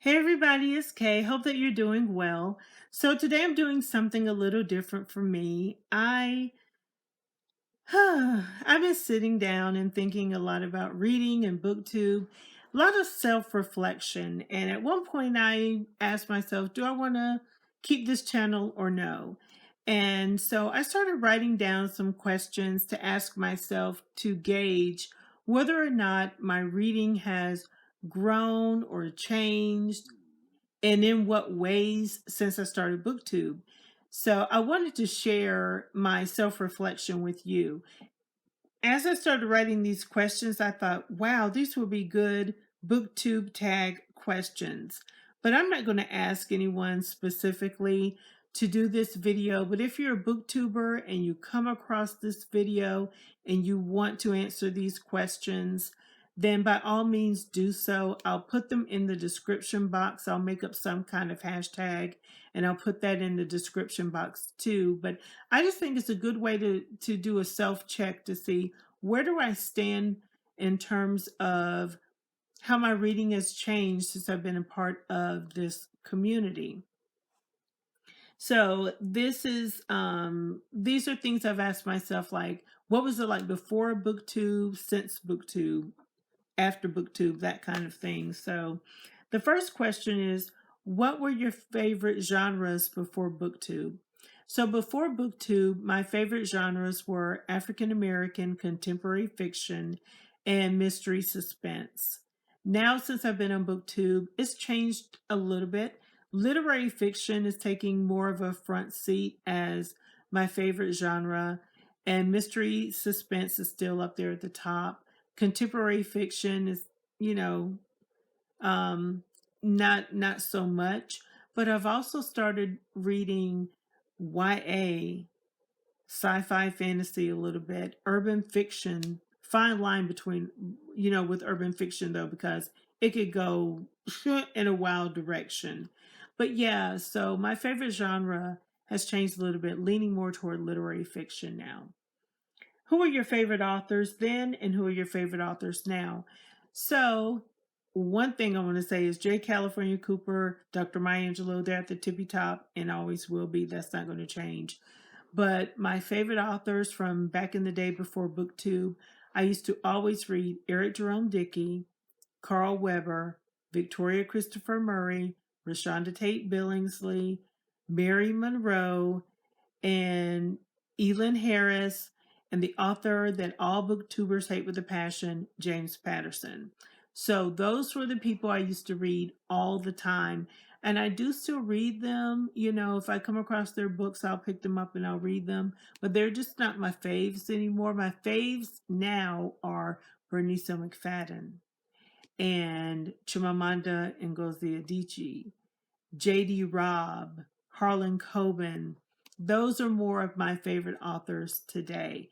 Hey everybody, it's Kay. Hope that you're doing well. So today I'm doing something a little different for me. I've been sitting down and thinking a lot about reading and booktube, a lot of self-reflection. And at one point I asked myself, do I want to keep this channel or no? And so I started writing down some questions to ask myself to gauge whether or not my reading has grown or changed and in what ways since I started Booktube. So I wanted to share my self-reflection with you. As I started writing these questions, I thought, wow, these will be good Booktube tag questions. But I'm not going to ask anyone specifically to do this video. But if you're a booktuber and you come across this video and you want to answer these questions, then by all means do so. I'll put them in the description box. I'll make up some kind of hashtag and I'll put that in the description box too. But I just think it's a good way to do a self-check to see where do I stand in terms of how my reading has changed since I've been a part of this community. So these are things I've asked myself, like what was it like before Booktube, since Booktube, after Booktube, that kind of thing. So the first question is, what were your favorite genres before Booktube? So before Booktube, my favorite genres were African American contemporary fiction and mystery suspense. Now, since I've been on Booktube, it's changed a little bit. Literary fiction is taking more of a front seat as my favorite genre, and mystery suspense is still up there at the top. Contemporary fiction is, you know, not so much. But I've also started reading YA, sci-fi, fantasy a little bit, urban fiction. Fine line between, with urban fiction though, because it could go in a wild direction. But yeah, so my favorite genre has changed a little bit, leaning more toward literary fiction now. Who are your favorite authors then, and who are your favorite authors now? So, one thing I want to say is J. California Cooper, Dr. Maya Angelou, they're at the tippy top and always will be. That's not going to change. But my favorite authors from back in the day before BookTube, I used to always read Eric Jerome Dickey, Carl Weber, Victoria Christopher Murray, Rashonda Tate Billingsley, Mary Monroe, and Elin Harris, and the author that all booktubers hate with a passion, James Patterson. So those were the people I used to read all the time. And I do still read them. If I come across their books, I'll pick them up and I'll read them. But they're just not my faves anymore. My faves now are Bernice McFadden and Chimamanda Ngozi Adichie, J.D. Robb, Harlan Coben. Those are more of my favorite authors today.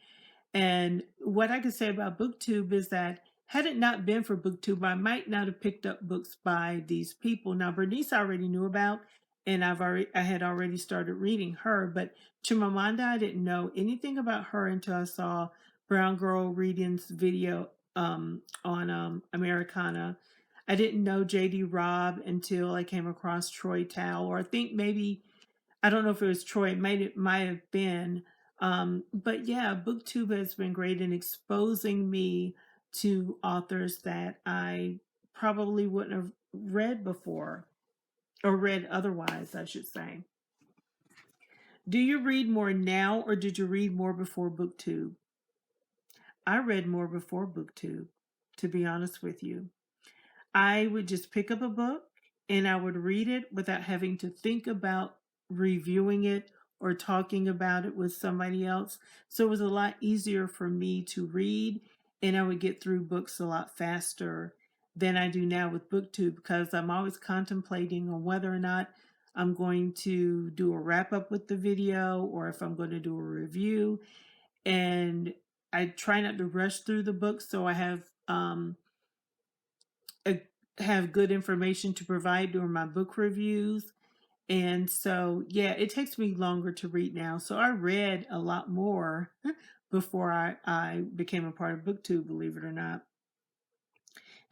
And what I can say about BookTube is that had it not been for BookTube, I might not have picked up books by these people. Now, Bernice I already knew about, and I had already started reading her, but Chimamanda, I didn't know anything about her until I saw Brown Girl Reading's video on Americana. I didn't know J.D. Robb until I came across Troy Tao, or I think maybe, I don't know if it was Troy, it might have been. But yeah, BookTube has been great in exposing me to authors that I probably wouldn't have read before, or read otherwise, I should say. Do you read more now, or did you read more before BookTube? I read more before BookTube, to be honest with you. I would just pick up a book and I would read it without having to think about reviewing it or talking about it with somebody else. So it was a lot easier for me to read, and I would get through books a lot faster than I do now with BookTube, because I'm always contemplating on whether or not I'm going to do a wrap up with the video or if I'm going to do a review. And I try not to rush through the book, so I have good information to provide during my book reviews. And so, yeah, it takes me longer to read now. So I read a lot more before I became a part of BookTube, believe it or not.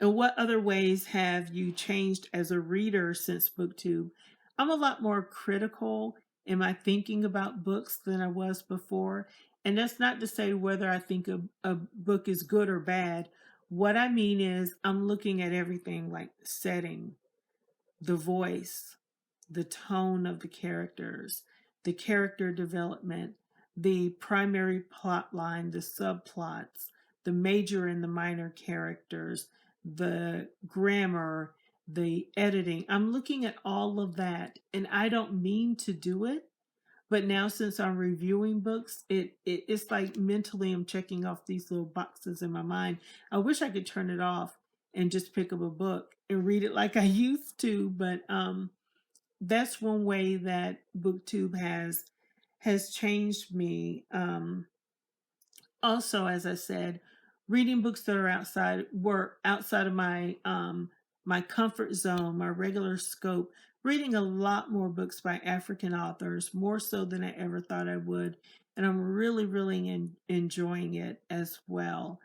And what other ways have you changed as a reader since Booktube? I'm a lot more critical in my thinking about books than I was before. And that's not to say whether I think a book is good or bad. What I mean is, I'm looking at everything like setting, the voice, the tone of the characters, the character development, the primary plot line, the subplots, the major and the minor characters, the grammar, the editing. I'm looking at all of that, and I don't mean to do it. But now, since I'm reviewing books, it's like mentally I'm checking off these little boxes in my mind. I wish I could turn it off and just pick up a book and read it like I used to. But that's one way that Booktube has changed me. Also, as I said, reading books that are outside of my comfort zone, my regular scope, reading a lot more books by African authors, more so than I ever thought I would, and I'm really enjoying it as well.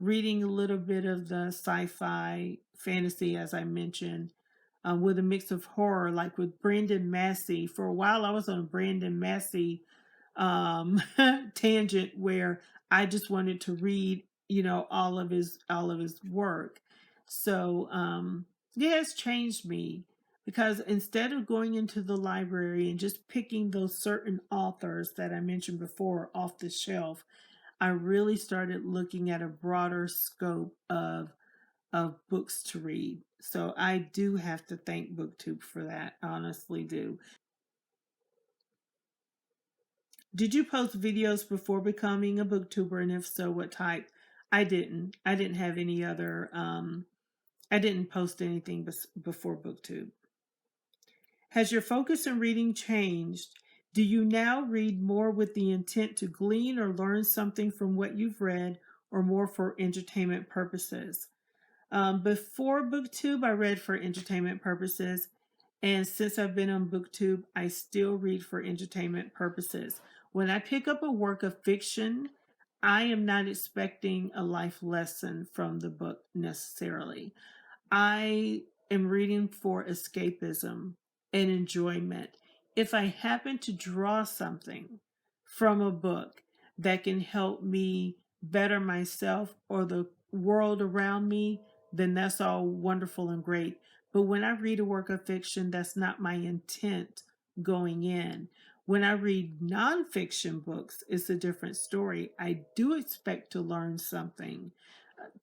Reading a little bit of the sci-fi fantasy, as I mentioned, with a mix of horror, like with Brandon Massey. For a while, I was on a Brandon Massey tangent where I just wanted to read, all of his work. So yeah, it's changed me, because instead of going into the library and just picking those certain authors that I mentioned before off the shelf, I really started looking at a broader scope of books to read. So I do have to thank Booktube for that. I honestly do. Did you post videos before becoming a booktuber, and if so, what type? I didn't. I didn't have any other. I didn't post anything before Booktube. Has your focus in reading changed? Do you now read more with the intent to glean or learn something from what you've read, or more for entertainment purposes? Before Booktube, I read for entertainment purposes. And since I've been on Booktube, I still read for entertainment purposes. When I pick up a work of fiction, I am not expecting a life lesson from the book necessarily. I am reading for escapism and enjoyment. If I happen to draw something from a book that can help me better myself or the world around me, then that's all wonderful and great. But when I read a work of fiction, that's not my intent going in. When I read nonfiction books, it's a different story. I do expect to learn something,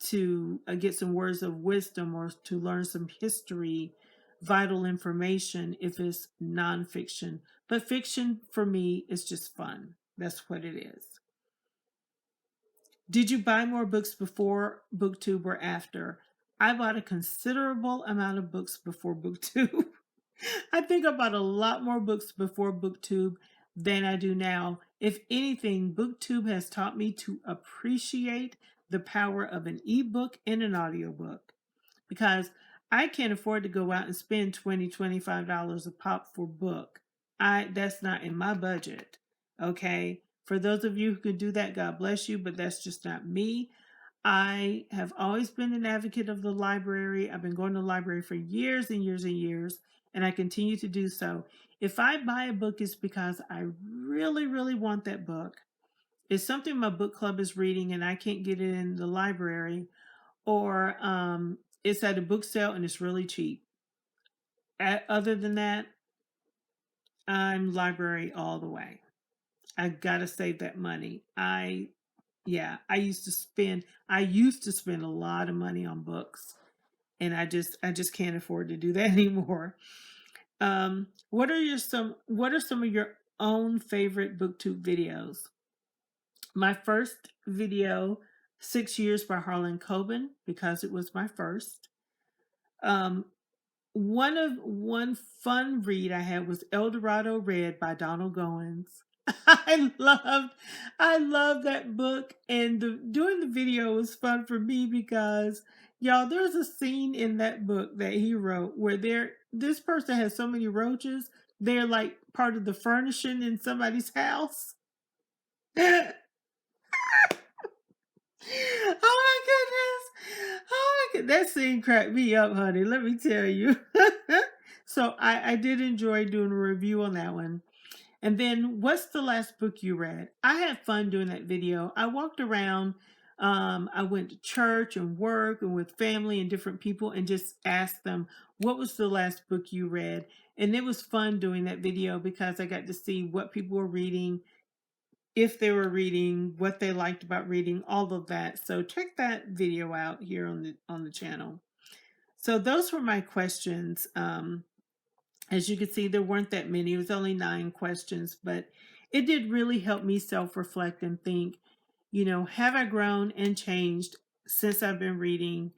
to get some words of wisdom, or to learn some history, vital information if it's nonfiction. But fiction for me is just fun. That's what it is. Did you buy more books before Booktube or after? I bought a considerable amount of books before Booktube. I think I bought a lot more books before Booktube than I do now. If anything, Booktube has taught me to appreciate the power of an ebook and an audiobook, because I can't afford to go out and spend $25 a pop for book. That's not in my budget. Okay? For those of you who can do that, God bless you, but that's just not me. I have always been an advocate of the library. I've been going to the library for years and years and years, and I continue to do so. If I buy a book, it's because I really want that book. It's something my book club is reading and I can't get it in the library, or it's at a book sale and it's really cheap. Other than that, I'm library all the way. I gotta save that money. I used to spend a lot of money on books, and I just can't afford to do that anymore. What are some of your own favorite Booktube videos? My first video, 6 Years by Harlan Coben, because it was my first. Um, one fun read I had was El Dorado Red by Donald Goins. I loved I loved that book, and doing the video was fun for me because, y'all, there's a scene in that book that he wrote where this person has so many roaches, they're like part of the furnishing in somebody's house. Oh my goodness. Oh my God, that scene cracked me up, honey. Let me tell you. So I did enjoy doing a review on that one. And then, what's the last book you read? I had fun doing that video. I walked around. I went to church and work and with family and different people and just asked them, what was the last book you read? And it was fun doing that video because I got to see what people were reading, if they were reading, what they liked about reading, all of that. So check that video out here on the channel. So those were my questions. As you can see, there weren't that many. It was only 9 questions, but it did really help me self-reflect and think, have I grown and changed since I've been reading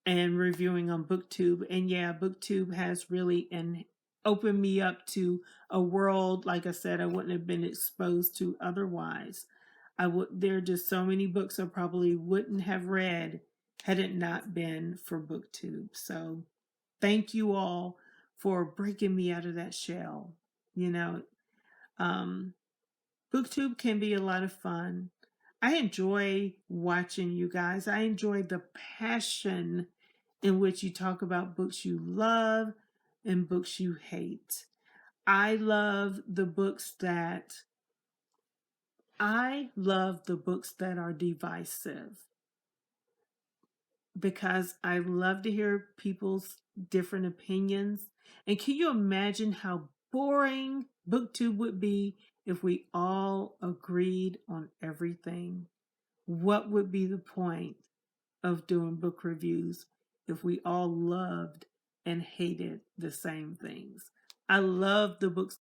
and reviewing on Booktube? And yeah, Booktube has really opened me up to a world, like I said, I wouldn't have been exposed to otherwise. There are just so many books I probably wouldn't have read had it not been for Booktube. So thank you all for breaking me out of that shell. Um, Booktube can be a lot of fun. I enjoy watching you guys. I enjoy the passion in which you talk about books you love and books you hate. I love the books that are divisive because I love to hear people's different opinions. And can you imagine how boring Booktube would be if we all agreed on everything? What would be the point of doing book reviews if we all loved and hated the same things? I love the books